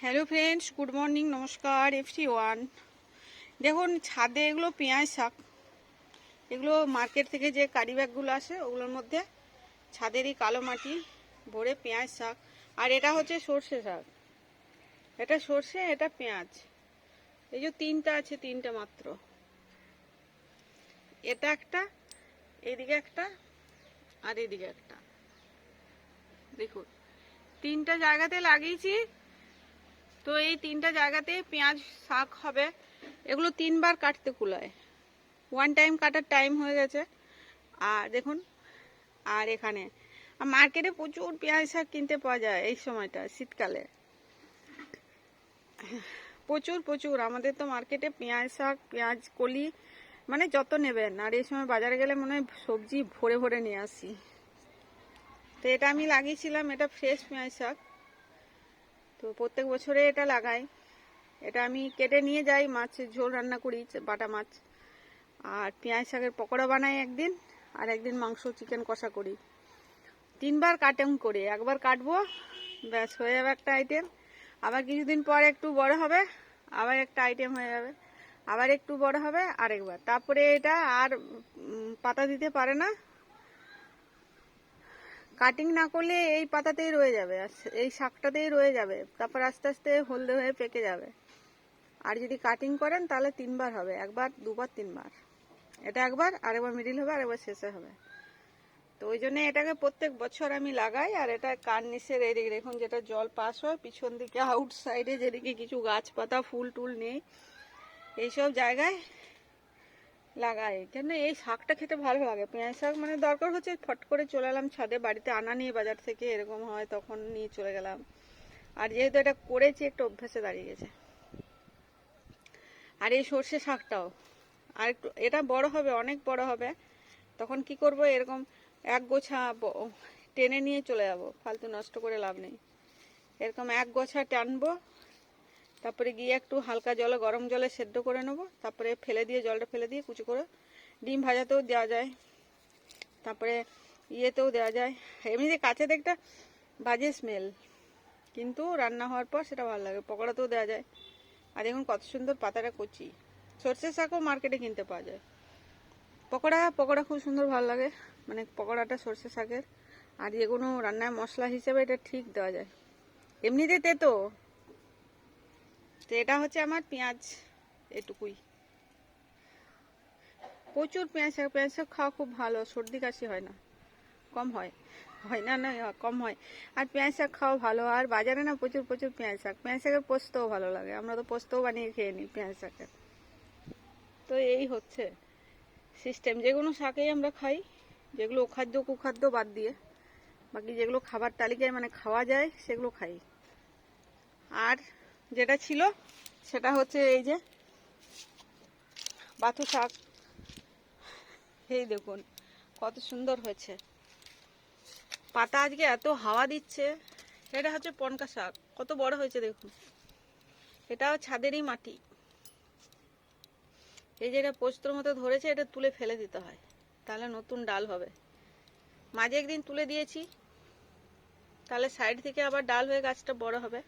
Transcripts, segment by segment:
Hello friends, good morning, নমস্কার everyone. দেখুন ছাদে এগুলো পেঁয়াজ শাক, এগুলো মার্কেট থেকে যে কারি ব্যাগগুলো আসে ওগুলোর মধ্যে ছাদেরই কালো মাটি ভরে পেঁয়াজ শাক। আর এটা হচ্ছে সর্ষে শাক, এটা সর্ষে, এটা পেঁয়াজ। এই যে তিনটা আছে, তিনটা মাত্র, এটা একটা, এদিকে একটা, আর এদিকে একটা। দেখুন তিনটা জায়গাতে লাগিয়েছি, তো এই তিনটা জায়গাতে পেঁয়াজ শাক হবে। এগুলো তিনবার কাটতে কুলায়, ওয়ান টাইম কাটার টাইম হয়ে গেছে। আর দেখুন, আর এখানে মার্কেটে প্রচুর পেঁয়াজ শাক কিনতে পাওয়া যায় এই সময়টা, শীতকালে প্রচুর প্রচুর। আমাদের তো মার্কেটে পেঁয়াজ শাক, পেঁয়াজ কলি, মানে যত নেবেন। আর এই সময় বাজারে গেলে মনে হয় সবজি ভরে ভরে নিয়ে আসি। তো এটা আমি লাগিয়েছিলাম, এটা ফ্রেশ পেঁয়াজ শাক, তো প্রত্যেক বছরে এটা লাগাই। এটা আমি কেটে নিয়ে যাই, মাছের ঝোল রান্না করি, বাটা মাছ। আর পেঁয়াজ শাকের পকোড়া বানাই একদিন, আর একদিন মাংস চিকেন কষা করি। তিনবার কাটিং করে, একবার কাটবো, ব্যাস হয়ে যাবে একটা আইটেম। আবার কিছুদিন পর একটু বড় হবে, আবার একটা আইটেম হয়ে যাবে, আবার একটু বড় হবে আরেকবার। তারপরে এটা আর পাতা দিতে পারে না, কাটিং না করলে এই পাতাতেই রয়ে যাবে, এই শাকটাতেই রয়ে যাবে। তারপর আস্তে আস্তে হলদে হয়ে পেকে যাবে। আর যদি কাটিং করেন তাহলে তিনবার হবে, একবার, দুবার, তিনবার। এটা একবার, আরেকবার মিডিল হবে, আরেকবার শেষে হবে। তো ওই জন্য এটাকে প্রত্যেক বছর আমি লাগাই। আর এটা কার্নিশের এদিকে দেখুন, যেটা জল পাস হয় পিছন দিকে, আউটসাইডে যেদিকে কিছু গাছপাতা ফুল টুল নেই, এইসব জায়গায় লাগাই। কেন এই শাকটা খেতে ভালো লাগে, পেঁয়াজ শাক। মানে দরকার হচ্ছে ফট করে চলে এলাম ছাদে, বাড়িতে আনা নিয়ে বাজার থেকে, এরকম হয় তখন নিয়ে চলে গেলাম। আর যেহেতু এটা করেছি, একটু অভ্যাসে দাঁড়িয়ে গেছে। আর এই সর্ষে শাকটাও আর একটু, এটা বড় হবে, অনেক বড় হবে, তখন কি করব, এরকম এক গোছা টেনে নিয়ে চলে যাব, ফালতু নষ্ট করে লাভ নেই। এরকম এক গোছা টানবো, তারপরে গিয়ে একটু হালকা জলে, গরম জলে সেদ্ধ করে নেবো, তারপরে ফেলে দিয়ে, জলটা ফেলে দিয়ে কুচি করে ডিম ভাজাতেও দেওয়া যায়, তারপরে ইয়েতেও দেওয়া যায়। এমনিতে কাঁচা একটা বাজে স্মেল, কিন্তু রান্না হওয়ার পর সেটা ভালো লাগে, পকোড়াতেও দেওয়া যায়। আর দেখুন কত সুন্দর পাতাটা কচি। সর্ষে শাকও মার্কেটে কিনতে পাওয়া যায়। পকোড়া খুব সুন্দর ভালো লাগে, মানে পকোড়াটা সর্ষে শাকের। আর যে কোনো রান্নায় মশলা হিসেবে এটা ঠিক দেওয়া যায়, এমনিতে তেতো। তো এটা হচ্ছে আমার পেঁয়াজ, এটুকুই। প্রচুর পেঁয়াজ শাক খাওয়া খুব ভালো, সর্দি কাশি হয় না, কম হয়, হয় না, না কম হয়। আর পেঁয়াজ শাক খাওয়া ভালো। আর বাজারে না প্রচুর প্রচুর পেঁয়াজ শাকের পোস্তও ভালো লাগে, আমরা তো পোস্তও বানিয়ে খেয়ে নিই পেঁয়াজ শাকের। তো এই হচ্ছে সিস্টেম। যে কোনো শাকেই আমরা খাই, যেগুলো অখাদ্য কুখাদ্য বাদ দিয়ে, বাকি যেগুলো খাবার তালিকায় মানে খাওয়া যায় সেগুলো খাই। আর যেটা ছিল সেটা হচ্ছে এই যে বাথু শাক, এই দেখুন কত সুন্দর হয়েছে পাতা, আজকে এত হাওয়া দিচ্ছে। এটা হচ্ছে পনকা শাক, কত বড় হয়েছে দেখুন। এটাও ছাদেরই মাটি। এই যে এটা পোস্তর মতো ধরেছে, এটা তুলে ফেলে দিতে হয়, তাহলে নতুন ডাল হবে। মাঝে একদিন তুলে দিয়েছি, তাহলে সাইড থেকে আবার ডাল হয়ে গাছটা বড় হবে।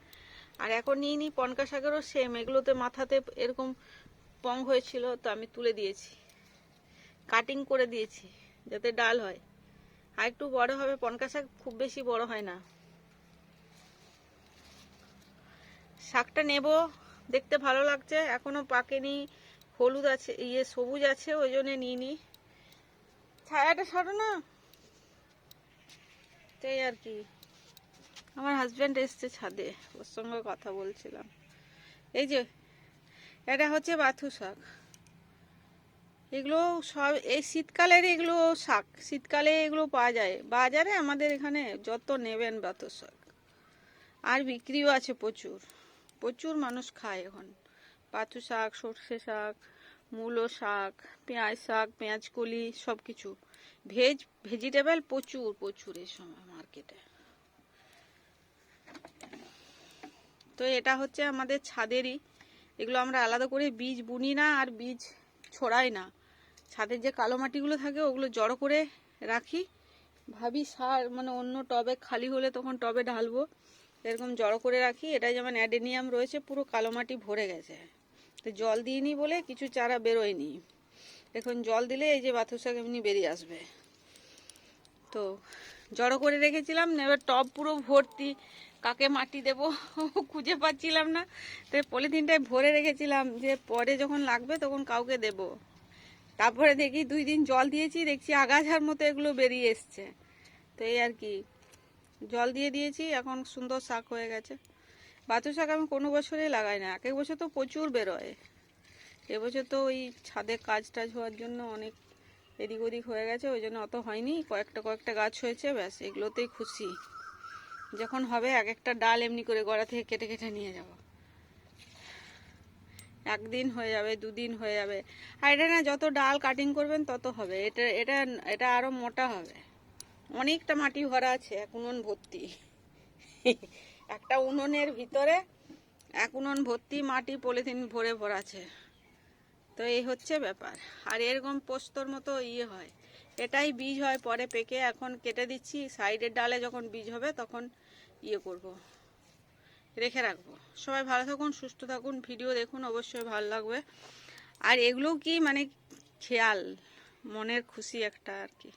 আর এখন নিয়ে নিই পনকা শাকেরও সেম, এগুলোতে মাথাতে এরকম পং হয়েছিল, তো আমি তুলে দিয়েছি, কাটিং করে দিয়েছি যাতে ডাল হয়। আর একটু বড় হবে, পনকা শাক খুব বেশি বড় হয় না। শাকটা নেব, দেখতে ভালো লাগছে, এখনো পাকেনি, হলুদ আছে, সবুজ আছে, ওই জন্য নিয়ে নি। ছায়াটা সরো না, তাই আর কি। আমার হাজব্যান্ড এসছে ছাদে, ওর সঙ্গে কথা বলছিলাম। এই যে এটা হচ্ছে বাথু শাক, এগুলো সব এই শীতকালের, এগুলো শাক শীতকালে এগুলো পাওয়া যায় বাজারে, আমাদের এখানে যত নেবেন বাথু শাক। আর বিক্রিও আছে প্রচুর, প্রচুর মানুষ খায় এখন পাথু শাক, সর্ষে শাক, মূলো শাক, পেঁয়াজ শাক, পেঁয়াজ কলি, সব কিছু ভেজিটেবল প্রচুর প্রচুর এই সময় মার্কেটে। তো এটা হচ্ছে আমাদের ছাদেরই, এগুলো আমরা আলাদা করে বীজ বুনি না, আর বীজ ছড়াই না। ছাদের যে কালো মাটিগুলো থাকে ওগুলো জড়ো করে রাখি, ভাবি সার মানে অন্য টবে খালি হলে তখন টবে ঢালবো, এরকম জড়ো করে রাখি। এটা যেমন অ্যাডেনিয়াম রয়েছে, পুরো কালো মাটি ভরে গেছে, তো জল দিইনি বলে কিছু চারা বেরোয়নি। এখন জল দিলে এই যে বাথুর শাক এমনি বেরিয়ে আসবে। তো জড়ো করে রেখেছিলাম, এবার টব পুরো ভর্তি, কাকে মাটি দেব খুঁজে পাচ্ছিলাম না, তো পলিথিনটায় ভরে রেখেছিলাম যে পরে যখন লাগবে তখন কাউকে দেব। তারপরে দেখি 2 দিন জল দিয়েছি, দেখছি আগাছার মতো এগুলো বেরিয়ে এসছে। তো এই আর কি, জল দিয়ে দিয়েছি, এখন সুন্দর শাক হয়ে গেছে। বাথুর শাক আমি কোনো বছরেই লাগাই না, এক এক বছর তো প্রচুর বেরোয়। এবছর তো ওই ছাদে কাজ টাজ হওয়ার জন্য অনেক এদিক ওদিক হয়ে গেছে, ওই জন্য অত হয়নি, কয়েকটা গাছ হয়েছে, ব্যাস এগুলোতেই খুশি। যখন হবে এক একটা ডাল এমনি করে গোড়া থেকে কেটে কেটে নিয়ে যাব। একদিন হয়ে যাবে, 2 দিন হয়ে যাবে। আর এটা না, যত ডাল কাটিং করবেন তত হবে, এটা এটা এটা আরো মোটা হবে। অনেকটা মাটি ভরা আছে, এক উনুন ভর্তি একটা উনুনের ভিতরে 1 উনুন ভর্তি মাটি পলিথিন ভরে ভরা আছে। তো এই হচ্ছে ব্যাপার। আর এরকম পোস্তর মতো ইয়ে হয়, এটাই বীজ হয় পরে পেকে, এখন কেটে দিচ্ছি। সাইডের ডালে যখন বীজ হবে তখন ইয়ে করব, রেখে রাখবো। সবাই ভালো থাকুন, সুস্থ থাকুন, ভিডিও দেখুন, অবশ্যই ভালো লাগবে। আর এগুলো কি মানে খেয়াল, মনের খুশি একটা আর কি।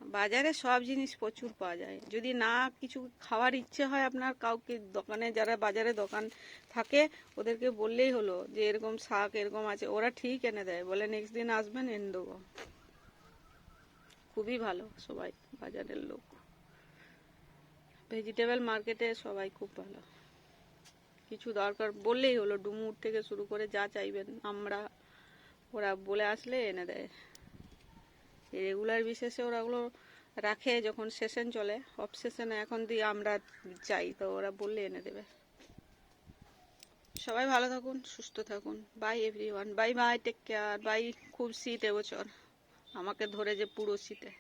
বাজারে সব জিনিস প্রচুর পাওয়া যায়, যদি না কিছু খাওয়ার ইচ্ছে হয় আপনার, কাউকে দোকানে যারা বাজারে দোকান থাকে ওদেরকে বললেই হলো যে এরকম শাক এরকম আছে, ওরা ঠিক এনে দেয়, বলে নেক্সট দিন আসবেন এনে দেবো। খুবই ভালো সবাই, বাজারের লোক, ভেজিটেবল মার্কেটে সবাই খুব ভালো। কিছু দরকার বললেই হলো, ডুমুর থেকে শুরু করে যা চাইবেন আমরা, ওরা বলে আসলে এনে দেয়। রেগুলার বিশেষে ওরাগুলো রাখে, যখন সেশন চলে, অফ সেশনে এখন দিয়ে আমরা চাই, তো ওরা বললে এনে দেবে। সবাই ভালো থাকুন, সুস্থ থাকুন, bye everyone, bye bye, take care, bye. খুব শীত এবছর, আমাকে ধরে যে পুরো শীতে।